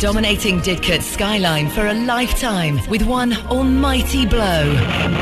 dominating Didcot's skyline for a lifetime with one almighty blow.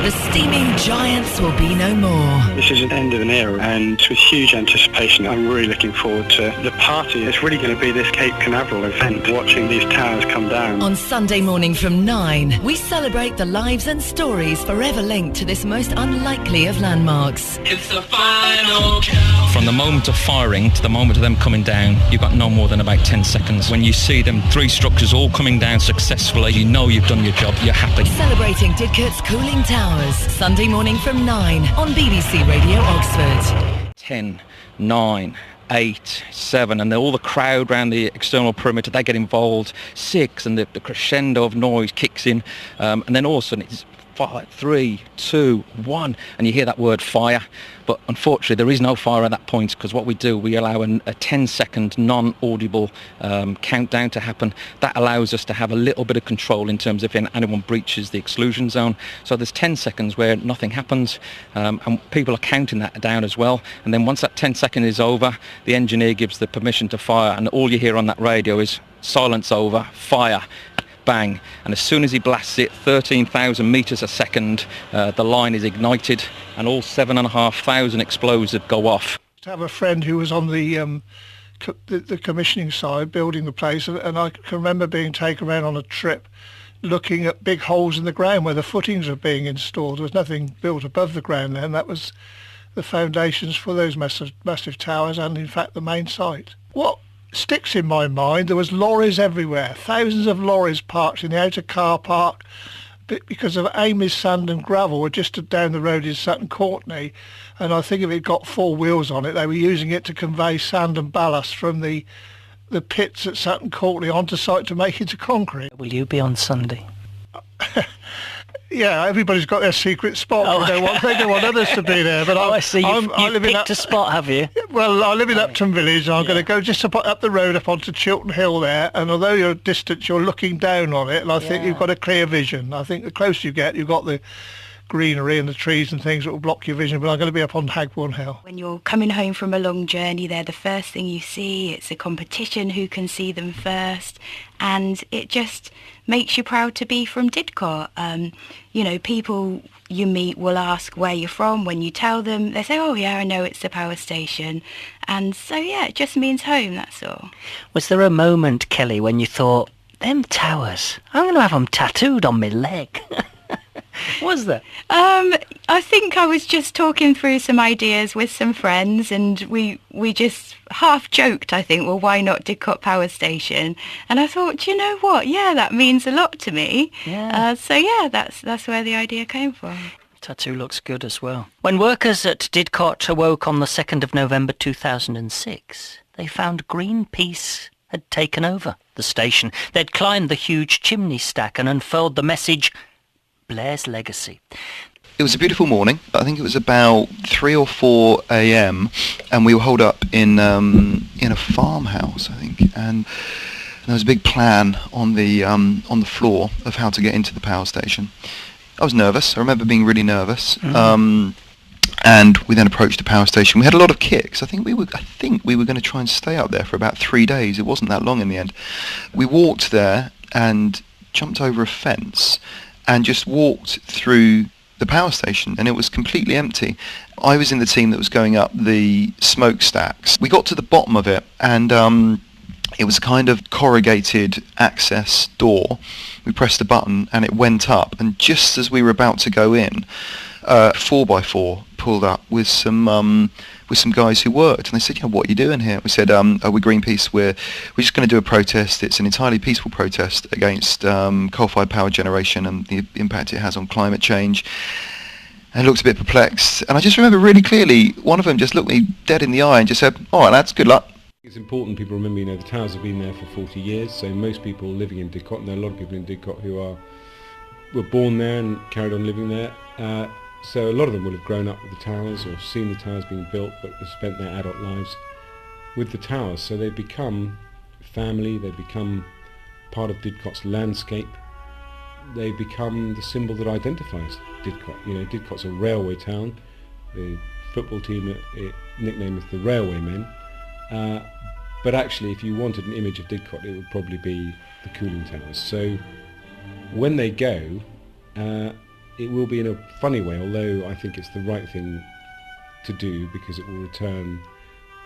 The steaming giants will be no more. This is an end of an era, and with huge anticipation, I'm really looking forward to the party. It's really going to be this Cape Canaveral event, watching these towers come down. On Sunday morning from 9, we celebrate the lives and stories forever linked to this most unlikely of landmarks. It's the final count. From the moment of firing to the moment of them coming down, you've got no more than about 10 seconds. When you see them three structures all coming down successfully, you know you've done your job, you're happy. Celebrating Didcot's cooling towers, Sunday morning from 9 on BBC Radio Oxford. 10, 9, 8, 7, and all the crowd around the external perimeter, they get involved. 6, and the crescendo of noise kicks in, and then all of a sudden it's 5, 3, 2, 1, and you hear that word fire. But unfortunately there is no fire at that point, because what we do, we allow a 10-second non-audible countdown to happen. That allows us to have a little bit of control in terms of if anyone breaches the exclusion zone. So there's 10 seconds where nothing happens, and people are counting that down as well. And then once that 10 seconds is over, the engineer gives the permission to fire, and all you hear on that radio is silence over, fire. Bang, and as soon as he blasts it 13,000 metres a second, the line is ignited and all 7,500 explosives go off. To have a friend who was on the commissioning side, building the place, and I can remember being taken around on a trip looking at big holes in the ground where the footings are being installed. There was nothing built above the ground then. That was the foundations for those massive towers and in fact the main site. What sticks in my mind, there was lorries everywhere, thousands of lorries parked in the outer car park because of Amy's sand and gravel were just down the road in Sutton Courtenay, and I think if it got 4 wheels on it, they were using it to convey sand and ballast from the pits at Sutton Courtenay onto site to make into concrete. Will you be on Sunday? Yeah, everybody's got their secret spot. Oh, they don't want others to be there. But I see. You've picked a spot, have you? Well, I live in Upton Village, and I'm going to go just up the road up onto Chiltern Hill there. And although you're distant, you're looking down on it, and I think you've got a clear vision. I think the closer you get, you've got the greenery and the trees and things that will block your vision, but I'm going to be up on Hagbourne Hill. When you're coming home from a long journey, they're the first thing you see. It's a competition who can see them first, and it just makes you proud to be from Didcot. People you meet will ask where you're from. When you tell them, they say, oh yeah, I know it's the power station. And so yeah, it just means home, that's all. Was there a moment, Kelly, when you thought, them towers, I'm going to have them tattooed on my leg? Was there? I think I was just talking through some ideas with some friends, and we just half joked, I think, well, why not Didcot Power Station? And I thought, you know what? Yeah, that means a lot to me. Yeah. That's where the idea came from. Tattoo looks good as well. When workers at Didcot awoke on the 2nd of November 2006, they found Greenpeace had taken over the station. They'd climbed the huge chimney stack and unfurled the message, Blair's Legacy. It was a beautiful morning. I think it was about 3 or 4 a.m. and we were holed up in a farmhouse, I think, and there was a big plan on the floor of how to get into the power station. I was nervous. I remember being really nervous. And we then approached the power station. We had a lot of kicks. I think we were going to try and stay up there for about 3 days. It wasn't that long in the end. We walked there and jumped over a fence and just walked through the power station, and it was completely empty. I was in the team that was going up the smokestacks. We got to the bottom of it, and it was a kind of corrugated access door. We pressed the button and it went up, and just as we were about to go in, 4x4 pulled up with some guys who worked, and they said, what are you doing here? We said, we're Greenpeace, we're just going to do a protest. It's an entirely peaceful protest against coal-fired power generation and the impact it has on climate change. And looked a bit perplexed, and I just remember really clearly one of them just looked me dead in the eye and just said, all right lads, good luck. It's important people remember, the towers have been there for 40 years, so most people living in Didcot, and there are a lot of people in Didcot who were born there and carried on living there. So a lot of them will have grown up with the towers or seen the towers being built, but have spent their adult lives with the towers. So they become family, they become part of Didcot's landscape, they become the symbol that identifies Didcot. Didcot's a railway town. The football team, nicknamed as the Railway Men. But actually, if you wanted an image of Didcot, it would probably be the cooling towers. So when they go, it will be in a funny way, although I think it's the right thing to do because it will return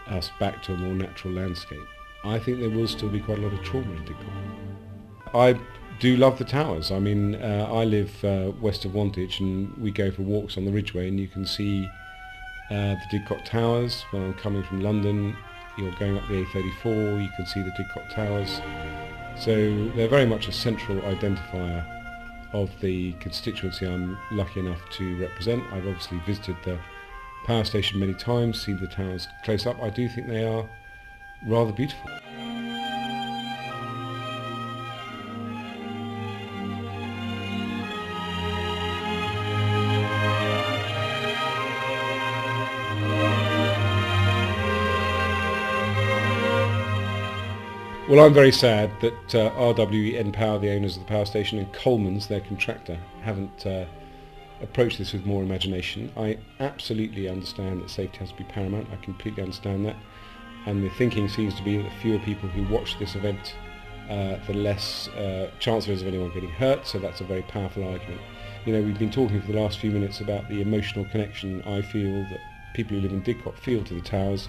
us back to a more natural landscape. I think there will still be quite a lot of trauma in Didcot. I do love the towers. I mean, I live west of Wantage, and we go for walks on the Ridgeway, and you can see the Didcot Towers. When I'm coming from London, you're going up the A34, you can see the Didcot Towers. So they're very much a central identifier of the constituency I'm lucky enough to represent. I've obviously visited the power station many times, seen the towers close up. I do think they are rather beautiful. Well, I'm very sad that RWE npower, the owners of the power station, and Coleman's, their contractor, haven't approached this with more imagination. I absolutely understand that safety has to be paramount. I completely understand that. And the thinking seems to be that the fewer people who watch this event, the less chance there is of anyone getting hurt, so that's a very powerful argument. You know, we've been talking for the last few minutes about the emotional connection I feel that people who live in Didcot feel to the towers.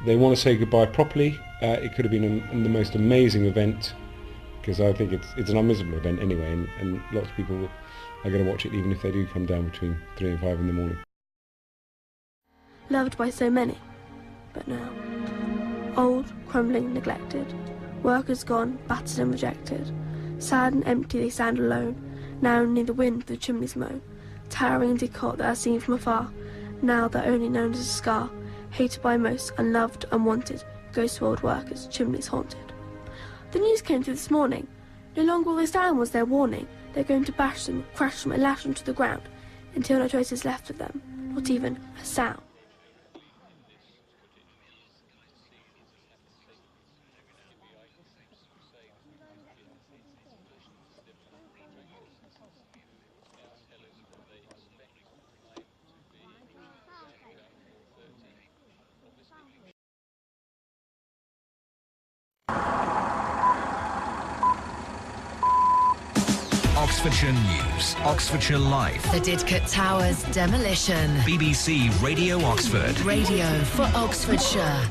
They want to say goodbye properly. It could have been the most amazing event, because I think it's an unmissable event anyway, and lots of people are going to watch it even if they do come down between 3 and 5 in the morning. Loved by so many, but now old, crumbling, neglected, workers gone, battered and rejected, sad and empty they stand alone, now only the wind the chimneys moan, towering Didcot that are seen from afar, now they're only known as a scar, hated by most, unloved, unwanted, ghosts of old workers, chimneys haunted. The news came through this morning. No longer will they stand was their warning. They're going to bash them, crash them and lash them to the ground, until no trace is left of them, not even a sound. Oxfordshire News, Oxfordshire Life. The Didcot Towers Demolition. BBC Radio Oxford. Radio for Oxfordshire.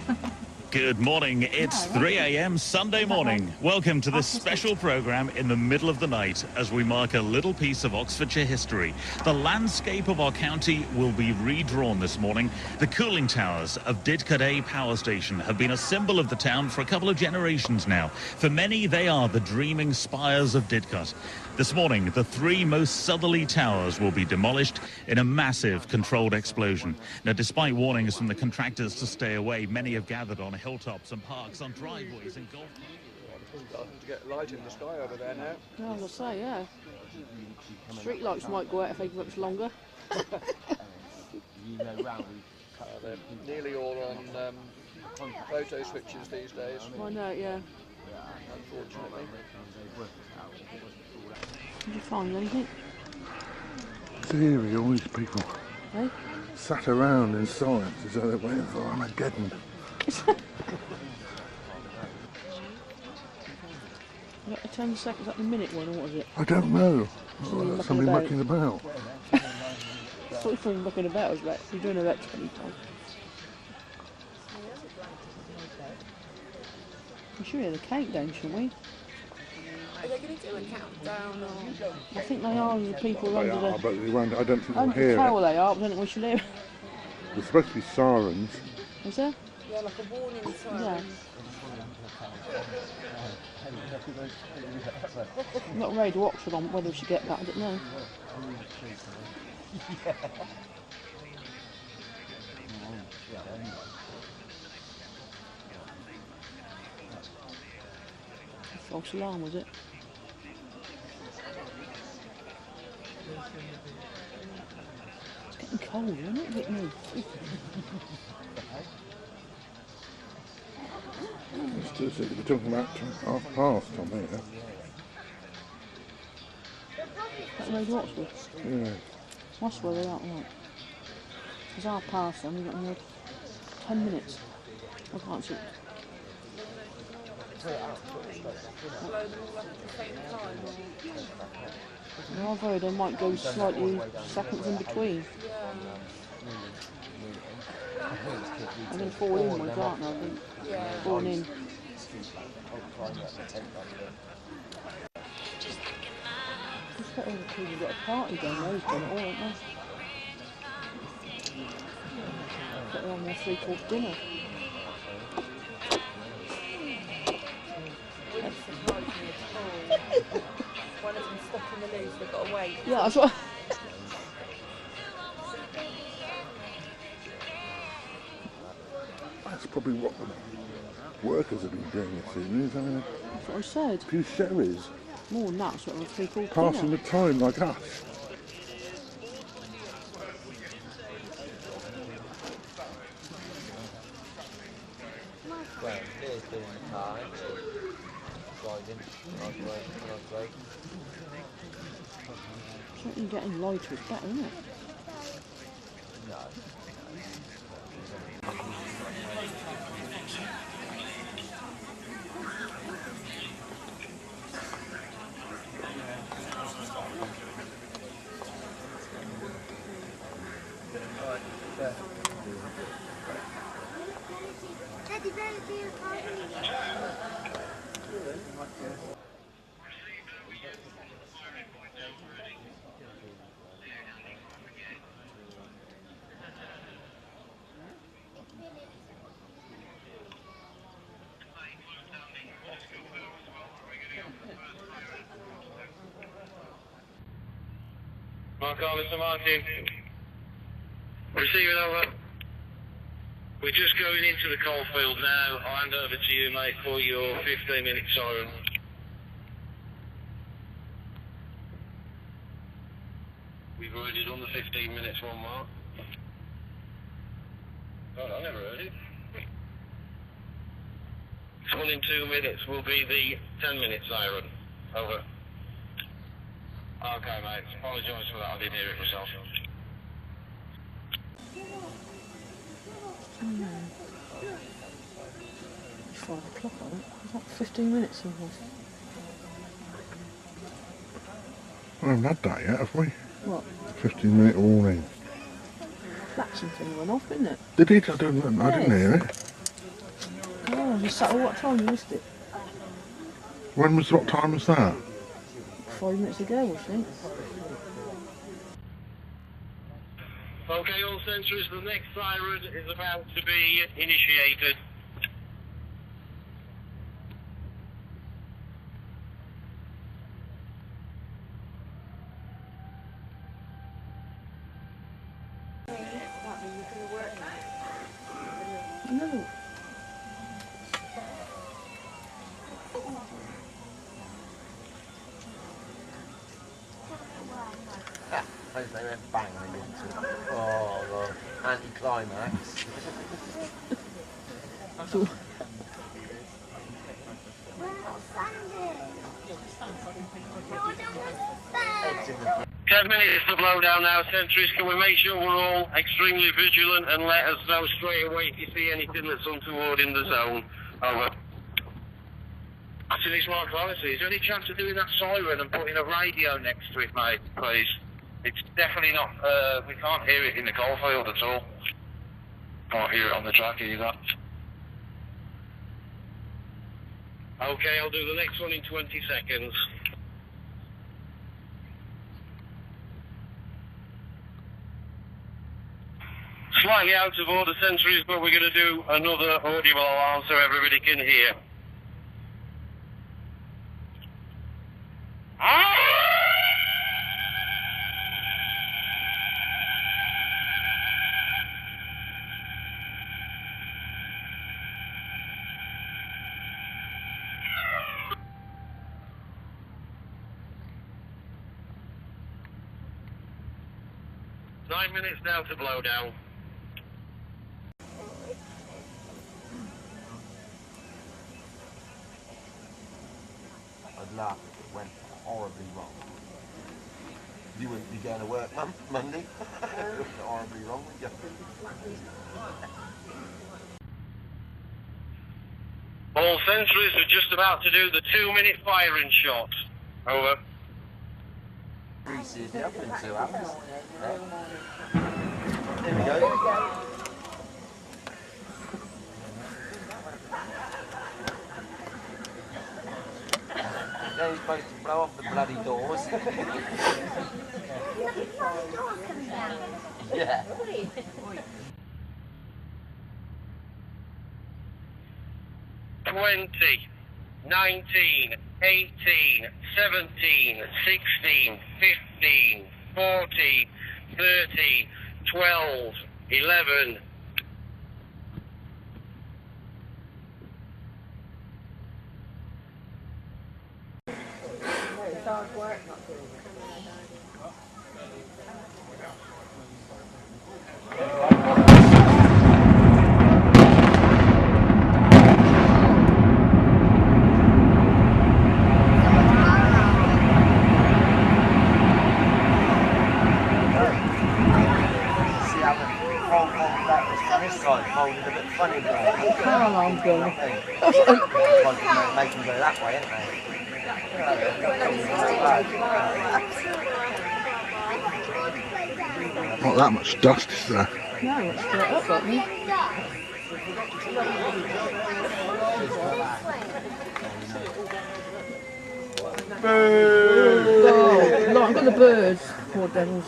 Good morning, it's 3 a.m. Sunday morning. Welcome to this special programme in the middle of the night as we mark a little piece of Oxfordshire history. The landscape of our county will be redrawn this morning. The cooling towers of Didcot Power Station have been a symbol of the town for a couple of generations now. For many, they are the dreaming spires of Didcot. This morning, the 3 most southerly towers will be demolished in a massive controlled explosion. Now, despite warnings from the contractors to stay away, many have gathered on hilltops and parks, on driveways and golf. To get light in the sky over there now. Yeah, I was going to say, yeah. Street lights might go out if they go much longer. They're nearly all on photo switches these days. I know, yeah. Unfortunately. Did you find anything? Theory, all these people Eh? sat around in silence as though they're waiting for Armageddon. Is that the 10 seconds, at the minute one, or what is it? I don't know. Something mucking about. I thought you were mucking about, I was like, you're doing about 20 times. We should hear the countdown, shouldn't we? Are they going to do a countdown or? I think they are, the people under the... But they won't, I don't think they'll Under hear the tower it. they are, but I don't think we should hear it. There's supposed to be sirens. Is there? Yeah, like a warning siren. Yeah. I've got Radio Oxford on, whether we should get that, I don't know. False alarm, was it? It's getting cold, isn't it? Bit new. We're talking about past on here. That Radio Oxford? Yeah. That's where they are, right. It's half past them, we've got another 10 minutes. I can't see it. Blow them all up at the same time. No, I've heard they might go slightly seconds in between. Yeah. I'm going to fall in my garden, I think. Yeah. Falling in. Just got all the people got a party down there, who's done it all, haven't they? Got them on their 3-course dinner. Wouldn't surprise me at all. One of them stuck in the loose, they've got to wait. Yeah, that's what. That's probably what the workers have been doing this evening, is having That's what I said. a few sherries, More than that, sort of 3-course passing dinner. the time like us. Well, here's doing the car, driving, Certainly getting lighter is better, isn't it? No. Mr. Martin. Receiving over. We're just going into the coalfield now. I'll hand over to you, mate, for your 15-minute siren. We've already done the 15 minutes one, Mark. Oh, I never heard it. 1 in 2 minutes will be the 10-minute siren. Over. Okay, mate. Apologise for that. I didn't hear it myself. It's 5 o'clock, I think. Is that 15 minutes or what? We haven't had that yet, have we? What? 15-minute warning. Flaxen thing went off, didn't it? Did it? I didn't hear it. Oh, you sat what time? You missed it. What time was that? 5 minutes ago, I think. Okay, all sensors, the next siren is about to be initiated. No. As they went bang into the anti-climax. So, 10 minutes to Blowdown now, sentries. Can we make sure we're all extremely vigilant and let us know straight away if you see anything that's untoward in the zone? Over. Actually, it's Mark Hollissey. Is there any chance of doing that siren and putting a radio next to it, mate, please? It's definitely not, we can't hear it in the coalfield at all. Can't hear it on the track either. Okay, I'll do the next one in 20 seconds. Slightly out of order, sentries, but we're going to do another audible alarm so everybody can hear. Nine minutes now to Blowdown. I'd laugh if it went horribly wrong. You wouldn't be going to work Monday. It went horribly wrong, would you? All sentries are just about to do the 2-minute firing shot. Over. Greases it up in 2 hours. There we go. Now you're supposed to blow off the bloody doors. Yeah. 20, 19, 18, 17, 16, 15, 14, 13, 12, 11. It's hard work not doing it. Folded a bit funny, bro. Car alarm's going. Make them go that way, ain't they? Not that much dust, is there? No, it's straight up, don't you? Oh, look, I've got the birds, poor devils.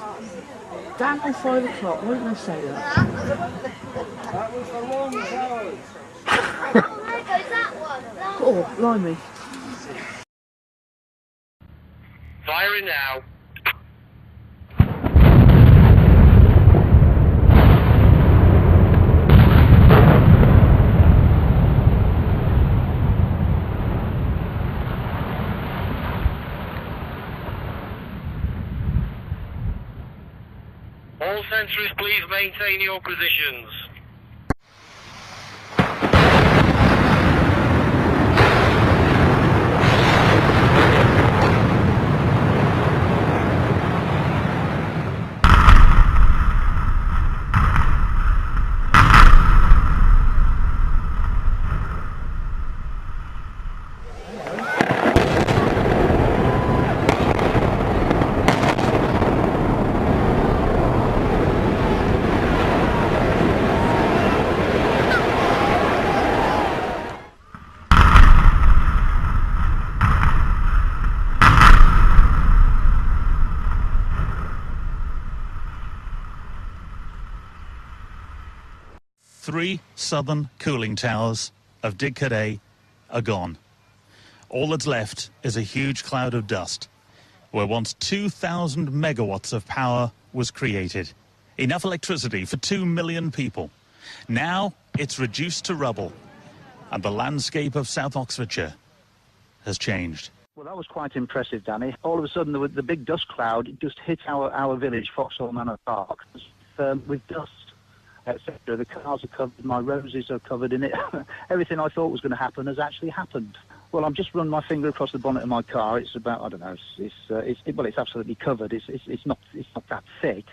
Down on 5 o'clock, why didn't they say that? That was the long towers. Oh, blimey. Firing now. All sentries, please maintain your positions. Three southern cooling towers of Didcot A are gone. All that's left is a huge cloud of dust, where once 2,000 megawatts of power was created. Enough electricity for 2 million people. Now it's reduced to rubble, and the landscape of South Oxfordshire has changed. Well, that was quite impressive, Danny. All of a sudden, the big dust cloud just hit our village, Foxhall Manor Park, with dust, etc. The cars are covered, my roses are covered in it. Everything I thought was going to happen has actually happened. Well, I've just run my finger across the bonnet of my car. It's about, I don't know, it's absolutely covered. It's not that thick,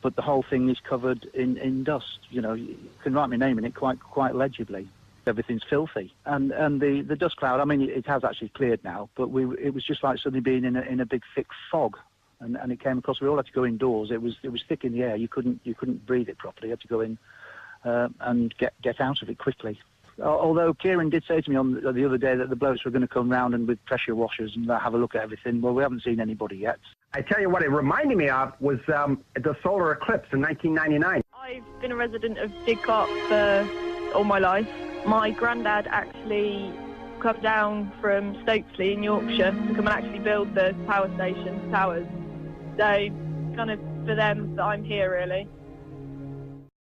but the whole thing is covered in dust. You know, you can write my name in it quite legibly. Everything's filthy, and the dust cloud. I mean, it has actually cleared now, but it was just like suddenly being in a big thick fog, and it came across. We all had to go indoors. It was thick in the air. You couldn't breathe it properly. You had to go in and get out of it quickly. Although Kieran did say to me on the other day that the blokes were going to come round and with pressure washers and have a look at everything. Well, we haven't seen anybody yet. I tell you what it reminded me of was the solar eclipse in 1999. I've been a resident of Didcot for all my life. My granddad actually come down from Stokesley in Yorkshire to come and actually build the power station towers. So kind of for them that I'm here, really.